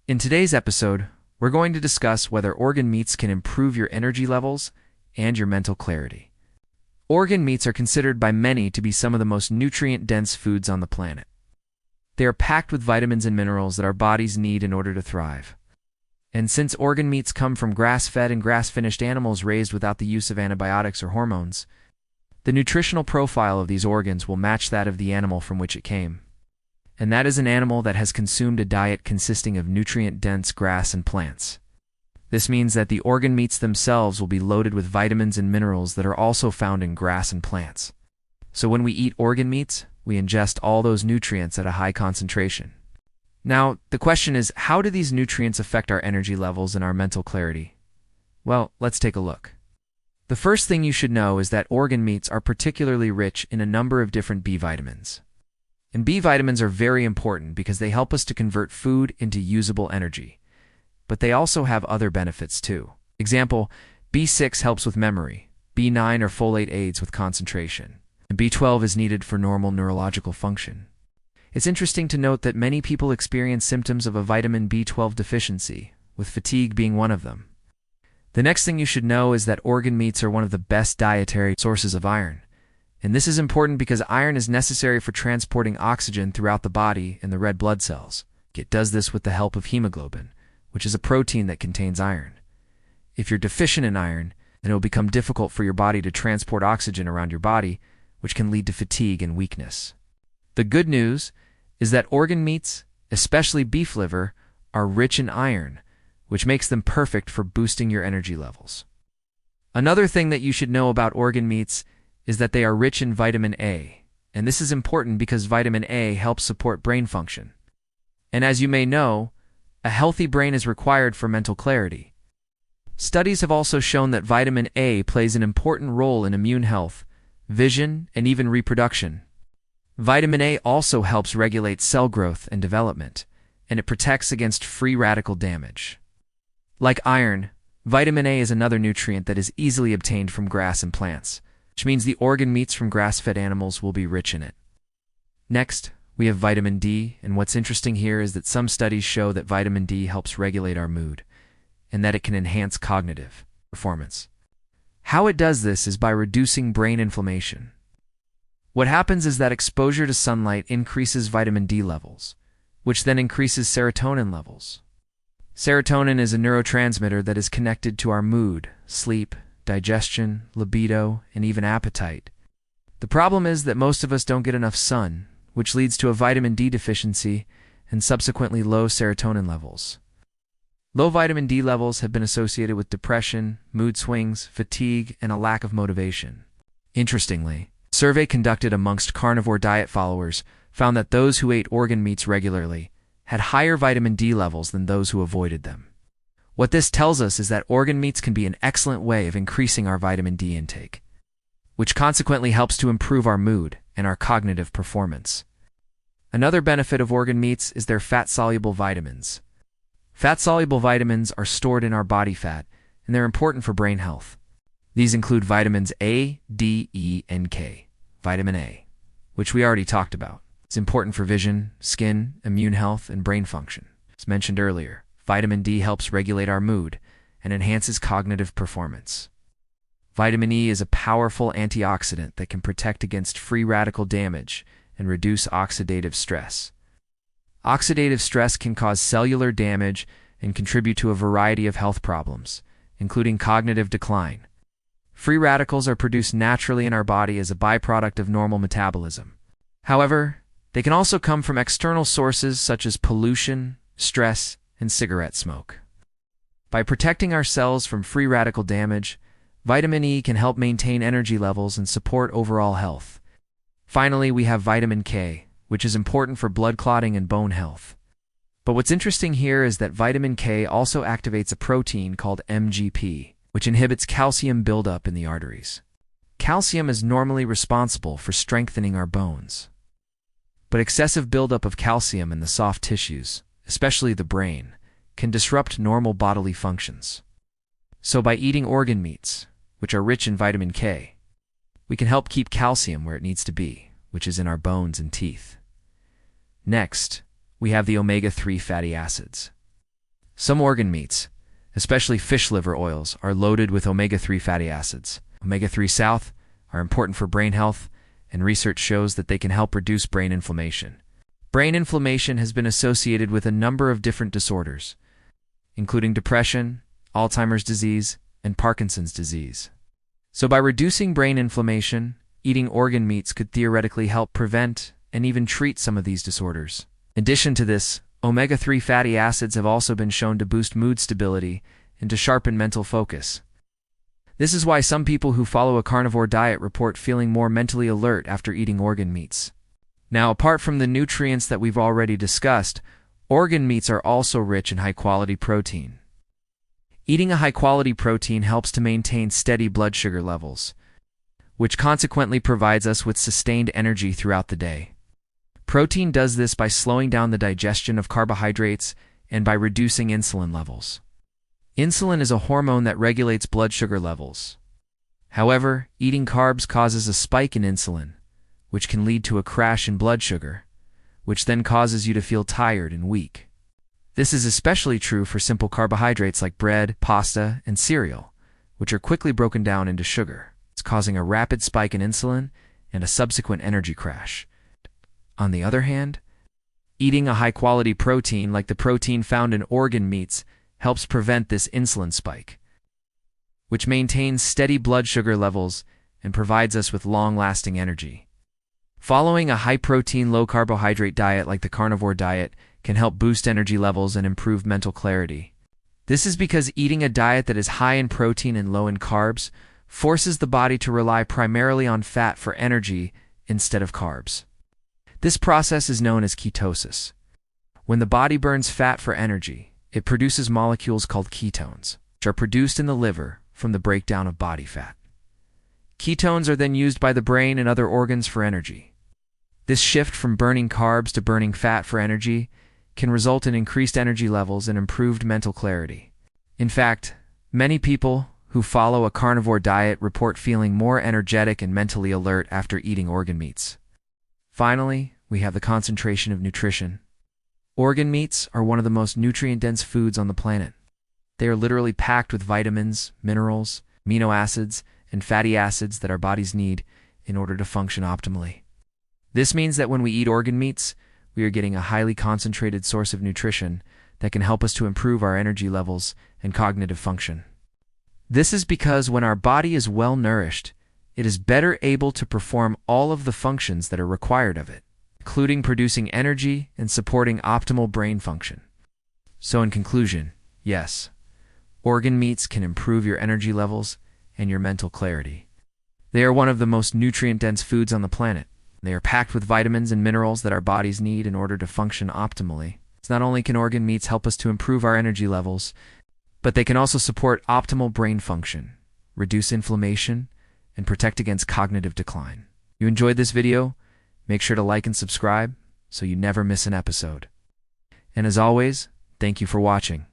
In today's episode, we're going to discuss whether organ meats can improve your energy levels and your mental clarity. Organ meats are considered by many to be some of the most nutrient-dense foods on the planet. They are packed with vitamins and minerals that our bodies need in order to thrive. And since organ meats come from grass-fed and grass-finished animals raised without the use of antibiotics or hormones, the nutritional profile of these organs will match that of the animal from which it came. And that is an animal that has consumed a diet consisting of nutrient-dense grass and plants. This means that the organ meats themselves will be loaded with vitamins and minerals that are also found in grass and plants. So when we eat organ meats, we ingest all those nutrients at a high concentration. Now, the question is, how do these nutrients affect our energy levels and our mental clarity? Well, let's take a look. The first thing you should know is that organ meats are particularly rich in a number of different B vitamins. And B vitamins are very important because they help us to convert food into usable energy. But they also have other benefits too. Example, B6 helps with memory, B9 or folate aids with concentration, and B12 is needed for normal neurological function. It's interesting to note that many people experience symptoms of a vitamin B12 deficiency, with fatigue being one of them. The next thing you should know is that organ meats are one of the best dietary sources of iron. And this is important because iron is necessary for transporting oxygen throughout the body in the red blood cells. It does this with the help of hemoglobin, which is a protein that contains iron. If you're deficient in iron, then it will become difficult for your body to transport oxygen around your body, which can lead to fatigue and weakness. The good news is that organ meats, especially beef liver, are rich in iron, which makes them perfect for boosting your energy levels. Another thing that you should know about organ meats is that they are rich in vitamin A, and this is important because vitamin A helps support brain function. And as you may know, a healthy brain is required for mental clarity. Studies have also shown that vitamin A plays an important role in immune health, vision, and even reproduction. Vitamin A also helps regulate cell growth and development, and it protects against free radical damage. Like iron, vitamin A is another nutrient that is easily obtained from grass and plants, which means the organ meats from grass-fed animals will be rich in it. Next, we have vitamin D, and what's interesting here is that some studies show that vitamin D helps regulate our mood, and that it can enhance cognitive performance. How it does this is by reducing brain inflammation. What happens is that exposure to sunlight increases vitamin D levels, which then increases serotonin levels. Serotonin is a neurotransmitter that is connected to our mood, sleep, digestion, libido, and even appetite. The problem is that most of us don't get enough sun, which leads to a vitamin D deficiency and subsequently low serotonin levels. Low vitamin D levels have been associated with depression, mood swings, fatigue, and a lack of motivation. Interestingly, a survey conducted amongst carnivore diet followers found that those who ate organ meats regularly had higher vitamin D levels than those who avoided them. What this tells us is that organ meats can be an excellent way of increasing our vitamin D intake, which consequently helps to improve our mood and our cognitive performance. Another benefit of organ meats is their fat-soluble vitamins. Fat-soluble vitamins are stored in our body fat, and they're important for brain health. These include vitamins A, D, E, and K. Vitamin A, which we already talked about. It's important for vision, skin, immune health, and brain function. As mentioned earlier, vitamin D helps regulate our mood and enhances cognitive performance. Vitamin E is a powerful antioxidant that can protect against free radical damage and reduce oxidative stress. Oxidative stress can cause cellular damage and contribute to a variety of health problems, including cognitive decline. Free radicals are produced naturally in our body as a byproduct of normal metabolism. However, they can also come from external sources such as pollution, stress, and cigarette smoke. By protecting our cells from free radical damage, vitamin E can help maintain energy levels and support overall health. Finally, we have vitamin K, which is important for blood clotting and bone health. But what's interesting here is that vitamin K also activates a protein called MGP, which inhibits calcium buildup in the arteries. Calcium is normally responsible for strengthening our bones. But excessive buildup of calcium in the soft tissues, especially the brain, can disrupt normal bodily functions. So by eating organ meats, which are rich in vitamin K, we can help keep calcium where it needs to be, which is in our bones and teeth. Next, we have the omega-3 fatty acids. Some organ meats, especially fish liver oils, are loaded with omega-3 fatty acids. Omega-3 South are important for brain health, and research shows that they can help reduce brain inflammation. Brain inflammation has been associated with a number of different disorders, including depression, Alzheimer's disease, and Parkinson's disease. So by reducing brain inflammation, eating organ meats could theoretically help prevent and even treat some of these disorders. In addition to this, omega-3 fatty acids have also been shown to boost mood stability and to sharpen mental focus. This is why some people who follow a carnivore diet report feeling more mentally alert after eating organ meats. Now, apart from the nutrients that we've already discussed, organ meats are also rich in high-quality protein. Eating a high-quality protein helps to maintain steady blood sugar levels, which consequently provides us with sustained energy throughout the day. Protein does this by slowing down the digestion of carbohydrates and by reducing insulin levels. Insulin is a hormone that regulates blood sugar levels. However, eating carbs causes a spike in insulin, which can lead to a crash in blood sugar, which then causes you to feel tired and weak. This is especially true for simple carbohydrates like bread, pasta, and cereal, which are quickly broken down into sugar. It's causing a rapid spike in insulin and a subsequent energy crash. On the other hand, eating a high-quality protein like the protein found in organ meats helps prevent this insulin spike, which maintains steady blood sugar levels and provides us with long-lasting energy. Following a high-protein, low-carbohydrate diet like the carnivore diet can help boost energy levels and improve mental clarity. This is because eating a diet that is high in protein and low in carbs forces the body to rely primarily on fat for energy instead of carbs. This process is known as ketosis. When the body burns fat for energy, it produces molecules called ketones, which are produced in the liver from the breakdown of body fat. Ketones are then used by the brain and other organs for energy. This shift from burning carbs to burning fat for energy can result in increased energy levels and improved mental clarity. In fact, many people who follow a carnivore diet report feeling more energetic and mentally alert after eating organ meats. Finally, we have the concentration of nutrition. Organ meats are one of the most nutrient-dense foods on the planet. They are literally packed with vitamins, minerals, amino acids, and fatty acids that our bodies need in order to function optimally. This means that when we eat organ meats, we are getting a highly concentrated source of nutrition that can help us to improve our energy levels and cognitive function. This is because when our body is well nourished, it is better able to perform all of the functions that are required of it, including producing energy and supporting optimal brain function. So in conclusion, yes, organ meats can improve your energy levels and your mental clarity. They are one of the most nutrient-dense foods on the planet. They are packed with vitamins and minerals that our bodies need in order to function optimally. Not only can organ meats help us to improve our energy levels, but they can also support optimal brain function, reduce inflammation, and protect against cognitive decline. If you enjoyed this video, make sure to like and subscribe so you never miss an episode. And as always, thank you for watching.